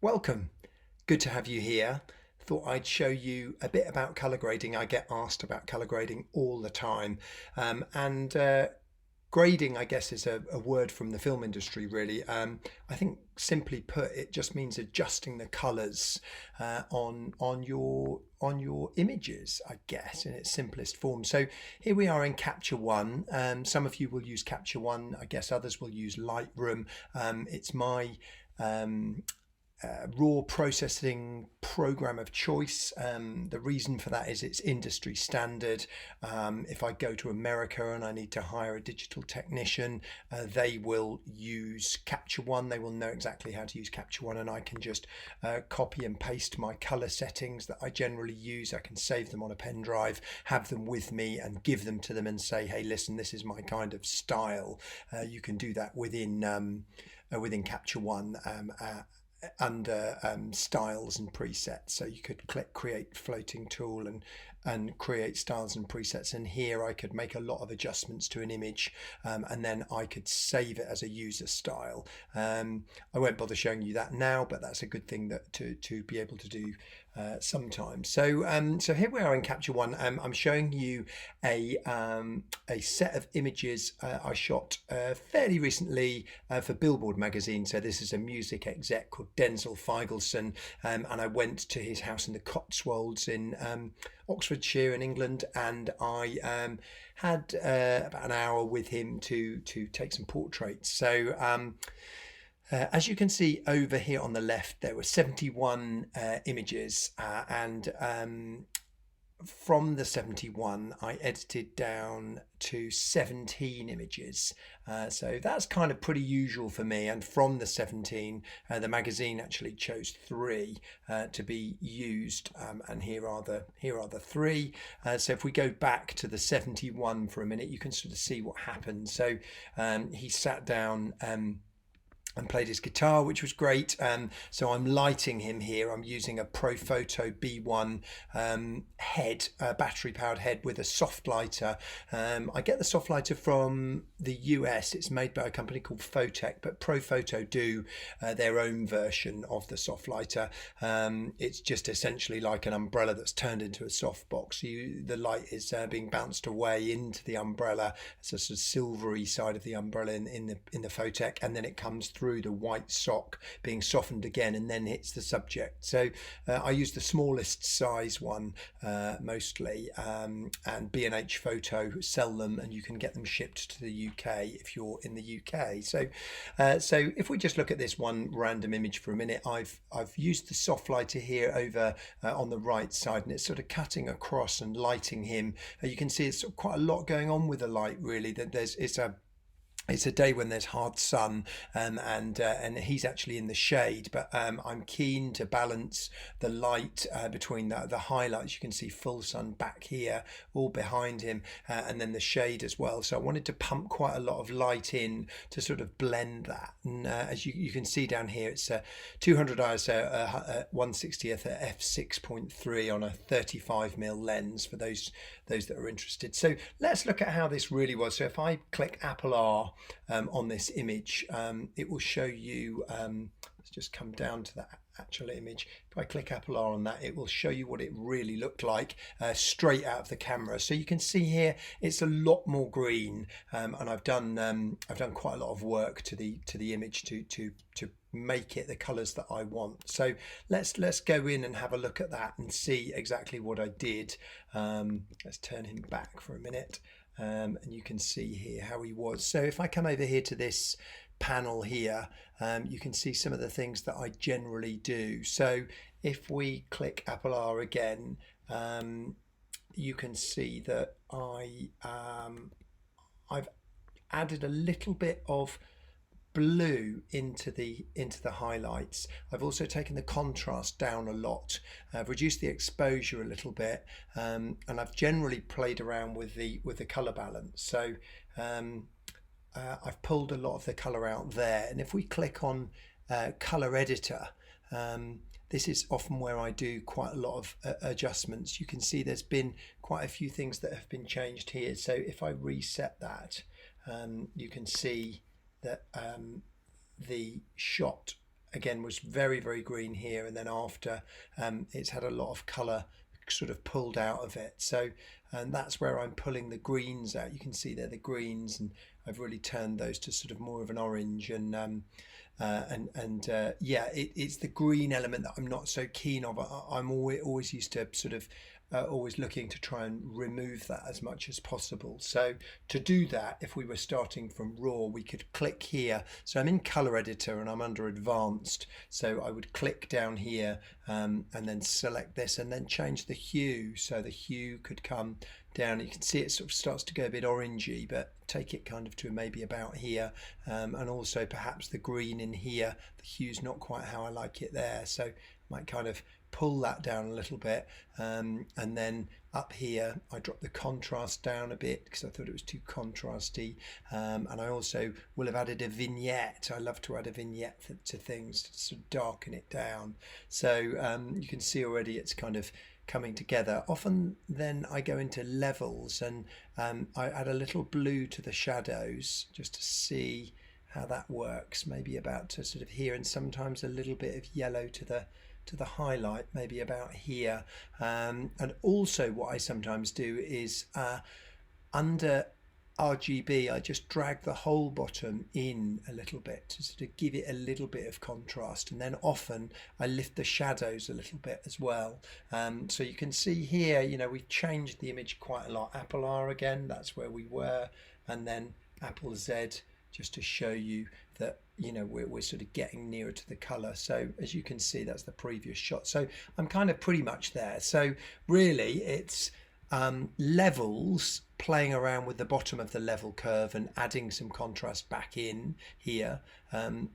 Welcome. Good to have you here. Thought I'd show you a bit about color grading. I get asked about color grading all the time. And grading, I guess, is a word from the film industry, really. I think simply put, it just means adjusting the colors on your images, I guess, in its simplest form. So here we are in Capture One. Some of you will use Capture One. I guess others will use Lightroom. It's my um, raw processing program of choice. The reason for that is it's industry standard. If I go to America and I need to hire a digital technician, they will use Capture One. They will know exactly how to use Capture One, and I can just copy and paste my color settings that I generally use. I can save them on a pen drive, have them with me, and give them to them and say, hey, listen, this is my kind of style. You can do that within Capture One. Under styles and presets, so you could click create floating tool and create styles and presets, and here I could make a lot of adjustments to an image, and then I could save it as a user style. I won't bother showing you that now, but that's a good thing that to be able to do sometimes. So here we are in Capture One. I'm showing you a set of images I shot fairly recently for Billboard magazine. So this is a music exec called Denzel Feigelson, and I went to his house in the Cotswolds in Oxfordshire in England, and I had about an hour with him to take some portraits. As you can see over here on the left, there were 71 images, and from the 71, I edited down to 17 images. So that's kind of pretty usual for me. And from the 17, the magazine actually chose three to be used. And here are the three. So if we go back to the 71 for a minute, you can sort of see what happened. So he sat down and played his guitar, which was great. So I'm lighting him here. I'm using a Profoto B1 head, battery powered head with a soft lighter. I get the soft lighter from the US. It's made by a company called Photech, but Profoto do their own version of the soft lighter. It's just essentially like an umbrella that's turned into a soft box. The light is being bounced away into the umbrella. It's a sort of silvery side of the umbrella in the Photech, and then it comes through the white sock being softened again and then hits the subject. So I use the smallest size one mostly, and B&H Photo sell them, and you can get them shipped to the UK if you're in the UK. So if we just look at this one random image for a minute, I've used the soft lighter here over on the right side, and it's sort of cutting across and lighting him. You can see it's quite a lot going on with the light, really. That it's a day when there's hard sun, and he's actually in the shade, but I'm keen to balance the light between the highlights. You can see full sun back here, all behind him, and then the shade as well. So I wanted to pump quite a lot of light in to sort of blend that. And as you can see down here, it's 200 ISO, 1/60th at f6.3 on a 35mm lens for those that are interested. So let's look at how this really was. So if I click Apple R on this image, it will show you, let's just come down to that actual image. If I click Apple R on that, it will show you what it really looked like straight out of the camera. So you can see here it's a lot more green, and I've done quite a lot of work to the image to make it the colors that I want. So let's go in and have a look at that and see exactly what I did. Let's turn him back for a minute. And you can see here how he was. So if I come over here to this panel here, you can see some of the things that I generally do. So if we click Apple R again, you can see that I've added a little bit of blue into the highlights. I've also taken the contrast down a lot. I've reduced the exposure a little bit, and I've generally played around with the color balance. So I've pulled a lot of the color out there, and if we click on color editor, this is often where I do quite a lot of adjustments. You can see there's been quite a few things that have been changed here. So if I reset that, you can see that the shot again was very, very green here, and then after it's had a lot of colour sort of pulled out of it. So, and that's where I'm pulling the greens out. You can see they're the greens, and I've really turned those to sort of more of an orange. And yeah, it's the green element that I'm not so keen of. I'm always used to sort of always looking to try and remove that as much as possible. So to do that, if we were starting from raw, we could click here. So I'm in color editor and I'm under advanced. So I would click down here and then select this and then change the hue. So the hue could come down. You can see it sort of starts to go a bit orangey, but take it kind of to maybe about here. And also perhaps the green in here, the hue's not quite how I like it there. So I might kind of pull that down a little bit, and then up here I drop the contrast down a bit because I thought it was too contrasty, and I also will have added a vignette. I love to add a vignette to things to sort of darken it down. So you can see already it's kind of coming together. Often then I go into levels and I add a little blue to the shadows just to see how that works, maybe about to sort of here, and sometimes a little bit of yellow to the highlight, maybe about here. And also what I sometimes do is under RGB I just drag the whole bottom in a little bit to sort of give it a little bit of contrast, and then often I lift the shadows a little bit as well. So you can see here, you know, we've changed the image quite a lot. Apple R again, that's where we were, and then Apple Z, just to show you that, you know, we're sort of getting nearer to the color. So as you can see, that's the previous shot. So I'm kind of pretty much there. So really it's levels, playing around with the bottom of the level curve and adding some contrast back in here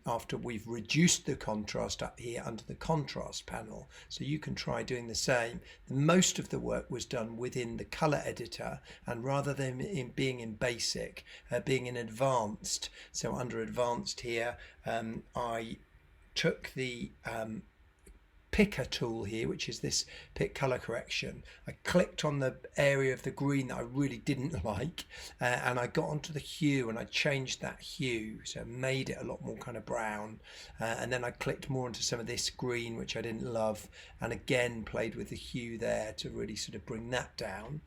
after we've reduced the contrast up here under the contrast panel. So you can try doing the same. Most of the work was done within the color editor, and rather than being in basic, being in advanced. So under advanced here, I took the picker tool here, which is this pick color correction. I clicked on the area of the green that I really didn't like, and I got onto the hue and I changed that hue, so it made it a lot more kind of brown, and then I clicked more into some of this green which I didn't love, and again played with the hue there to really sort of bring that down.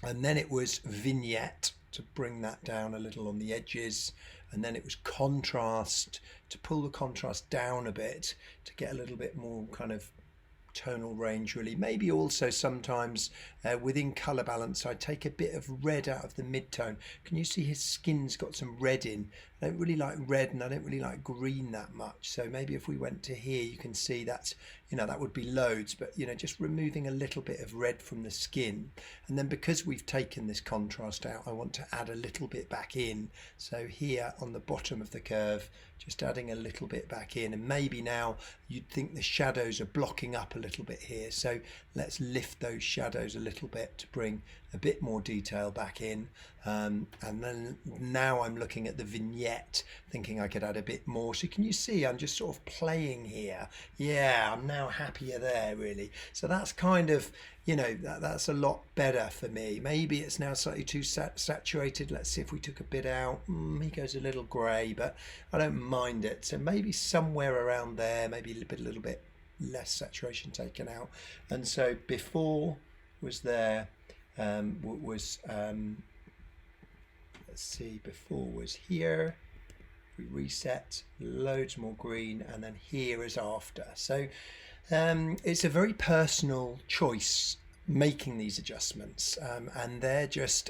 And then it was vignette to bring that down a little on the edges, and then it was contrast to pull the contrast down a bit to get a little bit more kind of tonal range, really. Maybe also sometimes within color balance I take a bit of red out of the mid-tone. Can you see his skin's got some red in? I don't really like red and I don't really like green that much, so maybe if we went to here, you can see that's, you know, that would be loads, but you know, just removing a little bit of red from the skin. And then because we've taken this contrast out, I want to add a little bit back in. So here on the bottom of the curve, just adding a little bit back in, and maybe now you'd think the shadows are blocking up a little bit here, so let's lift those shadows a little bit to bring a bit more detail back in. And then now I'm looking at the vignette, thinking I could add a bit more. So can you see I'm just sort of playing here? Yeah, I'm now happier there, really. So that's kind of, you know, that's a lot better for me. Maybe it's now slightly too saturated. Let's see if we took a bit out. He goes a little grey, but I don't mind it. So maybe somewhere around there, maybe a little bit less saturation taken out. And so before was there, let's see, before was here. We reset, loads more green, and then here is after. So it's a very personal choice making these adjustments, and they're just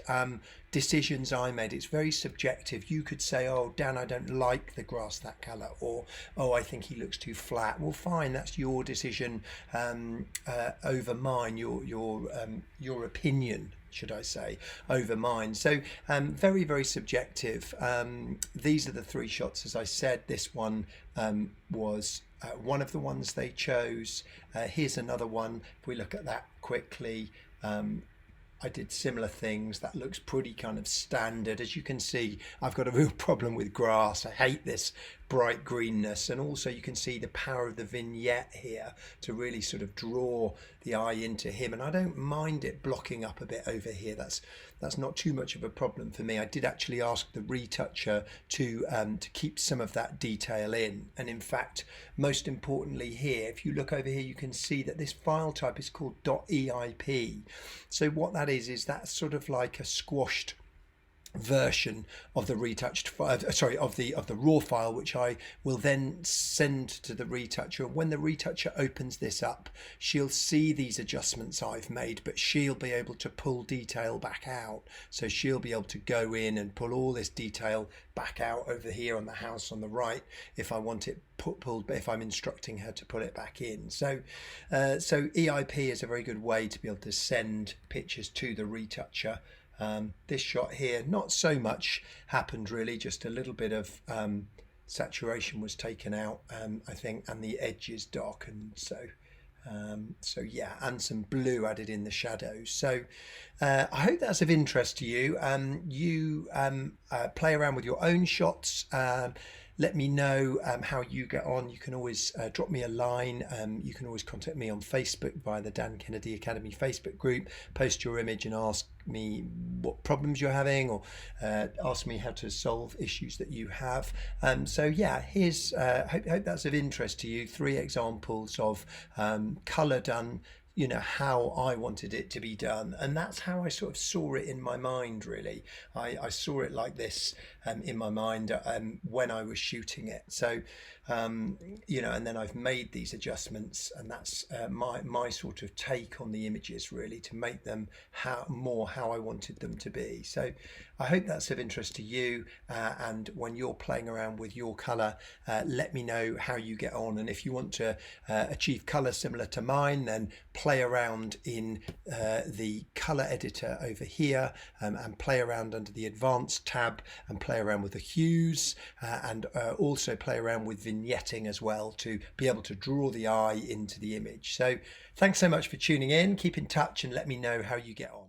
decisions I made. It's very subjective. You could say, oh Dan, I don't like the grass that colour, or oh, I think he looks too flat. Well, fine, that's your decision over mine, your opinion, should I say, over mine. So very, very subjective. These are the three shots, as I said. This one was one of the ones they chose. Here's another one. If we look at that quickly, I did similar things. That looks pretty kind of standard. As you can see, I've got a real problem with grass. I hate this bright greenness. And also you can see the power of the vignette here to really sort of draw the eye into him. And I don't mind it blocking up a bit over here. That's not too much of a problem for me. I did actually ask the retoucher to keep some of that detail in. And in fact, most importantly here, if you look over here, you can see that this file type is called .eip. So what that is that's sort of like a squashed version of the retouched file, sorry, of the raw file, which I will then send to the retoucher. When the retoucher opens this up, she'll see these adjustments I've made, but she'll be able to pull detail back out. So she'll be able to go in and pull all this detail back out over here on the house on the right if I want it pulled, if I'm instructing her to put it back in. So EIP is a very good way to be able to send pictures to the retoucher. This shot here, not so much happened really, just a little bit of saturation was taken out, I think, and the edges darkened. So yeah, and some blue added in the shadows. So I hope that's of interest to you. You play around with your own shots. Let me know how you get on. You can always drop me a line. You can always contact me on Facebook via the Dan Kennedy Academy Facebook group. Post your image and ask me what problems you're having, or ask me how to solve issues that you have. So yeah, here's hope that's of interest to you. 3 examples of colour done, you know, how I wanted it to be done, and that's how I sort of saw it in my mind really. I saw it like this in my mind when I was shooting it. So you know, and then I've made these adjustments, and that's my sort of take on the images really, to make them how I wanted them to be. So I hope that's of interest to you, and when you're playing around with your colour, let me know how you get on. And if you want to achieve colour similar to mine, then play around in the colour editor over here, and play around under the advanced tab, and play around with the hues, and also play around with vignetting as well, to be able to draw the eye into the image. So thanks so much for tuning in. Keep in touch and let me know how you get on.